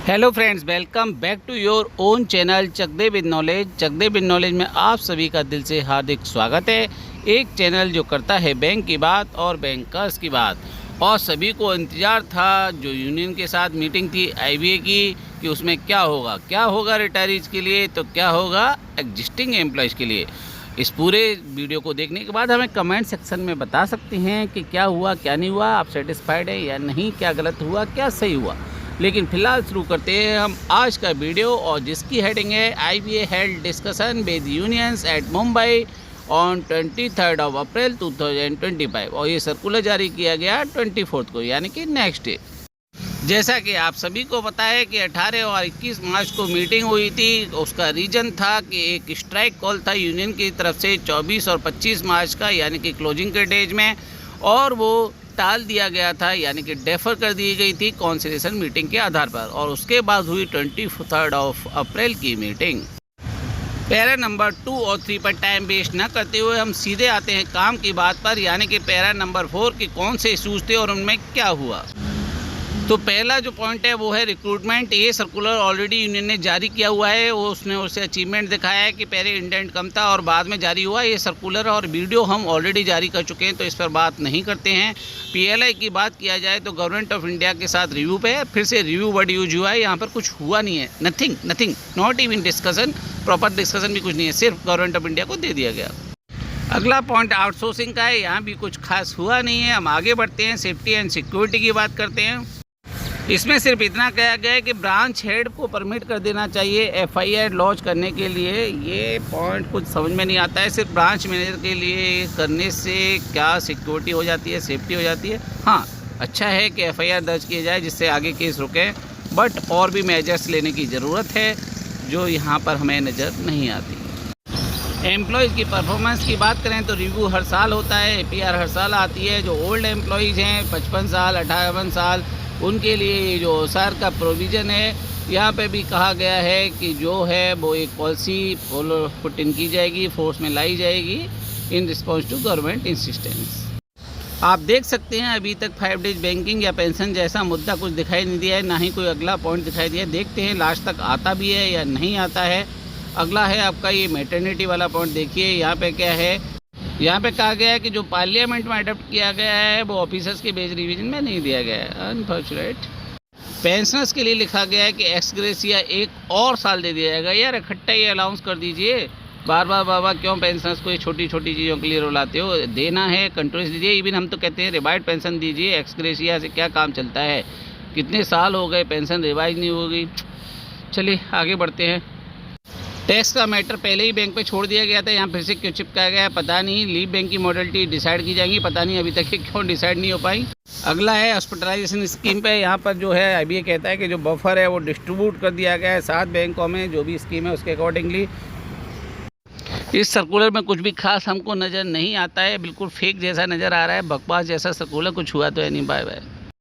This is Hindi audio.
Hello friends, welcome back to your own channel Chak De with knowledge. Chak De with knowledge में आप सभी का दिल से हार्दिक स्वागत है। एक चैनल जो करता है बैंक की बात और बैंकर्स की बात। और सभी को इंतज़ार था जो यूनियन के साथ मीटिंग थी आईबीए की, कि उसमें क्या होगा रिटायरीज के लिए, तो क्या होगा एग्जिस्टिंग एम्प्लॉयज़ के लिए। इस पूरे वीडियो को देखने के बाद हमें कमेंट सेक्शन में बता सकते हैं कि क्या हुआ क्या नहीं हुआ, आप सेटिस्फाइड है या नहीं, क्या गलत हुआ क्या सही हुआ। लेकिन फ़िलहाल शुरू करते हैं हम आज का वीडियो, और जिसकी हेडिंग है IBA held discussion with unions at Mumbai on 23 April 2025। और ये सर्कुलर जारी किया गया 24 को, यानी कि नेक्स्ट डे। जैसा कि आप सभी को पता है कि 18 और 21 मार्च को मीटिंग हुई थी। उसका रीज़न था कि एक स्ट्राइक कॉल था यूनियन की तरफ से 24 और 25 मार्च का, यानी कि क्लोजिंग के डेज में, और वो टाल दिया गया था, यानी कि डेफर कर दी गई थी कॉन्सिलेशन मीटिंग के आधार पर। और उसके बाद हुई 23 अप्रैल की मीटिंग। पैरा नंबर 2 और 3 पर टाइम वेस्ट न करते हुए हम सीधे आते हैं काम की बात पर, यानी कि पैरा नंबर 4 के कौन से इशूज़ थे और उनमें क्या हुआ। तो पहला जो पॉइंट है वो है रिक्रूटमेंट। ये सर्कुलर ऑलरेडी यूनियन ने जारी किया हुआ है, उसने उससे अचीवमेंट दिखाया है कि पहले इंडेंट कम था और बाद में जारी हुआ ये सर्कुलर, और वीडियो हम ऑलरेडी जारी कर चुके हैं, तो इस पर बात नहीं करते हैं। पीएलआई की बात किया जाए तो गवर्नमेंट ऑफ इंडिया के साथ रिव्यू पे है, फिर से रिव्यू वर्ड यूज हुआ है, यहाँ पर कुछ हुआ नहीं है। Nothing, not even discussion, proper discussion भी कुछ नहीं है, सिर्फ गवर्नमेंट ऑफ इंडिया को दे दिया गया। अगला पॉइंट आउटसोर्सिंग का है, यहाँ भी कुछ खास हुआ नहीं है। हम आगे बढ़ते हैं, सेफ्टी एंड सिक्योरिटी की बात करते हैं। इसमें सिर्फ इतना कहा गया है कि ब्रांच हेड को परमिट कर देना चाहिए एफआईआर लॉन्च करने के लिए। ये पॉइंट कुछ समझ में नहीं आता है, सिर्फ ब्रांच मैनेजर के लिए करने से क्या सिक्योरिटी हो जाती है, सेफ्टी हो जाती है। हाँ, अच्छा है कि एफआईआर दर्ज किया जाए जिससे आगे केस रुके, बट और भी मेजर्स लेने की ज़रूरत है जो यहाँ पर हमें नज़र नहीं आती। एम्प्लॉयज़ की परफॉर्मेंस की बात करें तो रिव्यू हर साल होता है, एपीआर हर साल आती है। जो ओल्ड एम्प्लॉयज़ हैं 55 साल 58 साल, उनके लिए जो ओसार का प्रोविज़न है, यहाँ पे भी कहा गया है कि जो है वो एक पॉलिसी पुट इन की जाएगी, फोर्स में लाई जाएगी in response to government insistence. आप देख सकते हैं अभी तक 5 डेज बैंकिंग या पेंशन जैसा मुद्दा कुछ दिखाई नहीं दिया है, ना ही कोई अगला पॉइंट दिखाई दिया है। देखते हैं लास्ट तक आता भी है या नहीं आता है। अगला है आपका ये मैटरनिटी वाला पॉइंट। देखिए यहाँ पे क्या है, यहाँ पे कहा गया है कि जो पार्लियामेंट में अडॉप्ट किया गया है वो ऑफिसर्स के बेस रिवीजन में नहीं दिया गया है, अनफॉर्चुनेट। पेंशनर्स के लिए लिखा गया है कि एक्स ग्रेसिया 1 और साल दे दिया जाएगा। यार इकट्ठा ये अलाउंस कर दीजिए, बार बार क्यों पेंशनर्स को ये छोटी छोटी चीज़ों के लिए रुलाते हो। देना है कंट्रोल दीजिए। इवन हम तो कहते हैं रिवाइज पेंशन दीजिए, एक्स ग्रेसिया से क्या काम चलता है। कितने साल हो गए पेंशन रिवाइज नहीं होगी। चलिए आगे बढ़ते हैं। टैक्स का मैटर पहले ही बैंक पे छोड़ दिया गया था, यहाँ फिर से क्यों चिपकाया गया है पता नहीं। लीव बैंक की मॉडलिटी डिसाइड की जाएंगी, पता नहीं अभी तक ये क्यों डिसाइड नहीं हो पाई। अगला है हॉस्पिटलाइजेशन स्कीम पे। यहाँ पर जो है आईबीए कहता है कि जो बफर है वो डिस्ट्रीब्यूट कर दिया गया है 7 बैंकों में, जो भी स्कीम है उसके अकॉर्डिंगली। इस सर्कुलर में कुछ भी खास हमको नज़र नहीं आता है, बिल्कुल फेक जैसा नज़र आ रहा है, बकवास जैसा सर्कुलर। कुछ हुआ तो है नहीं। Bye bye.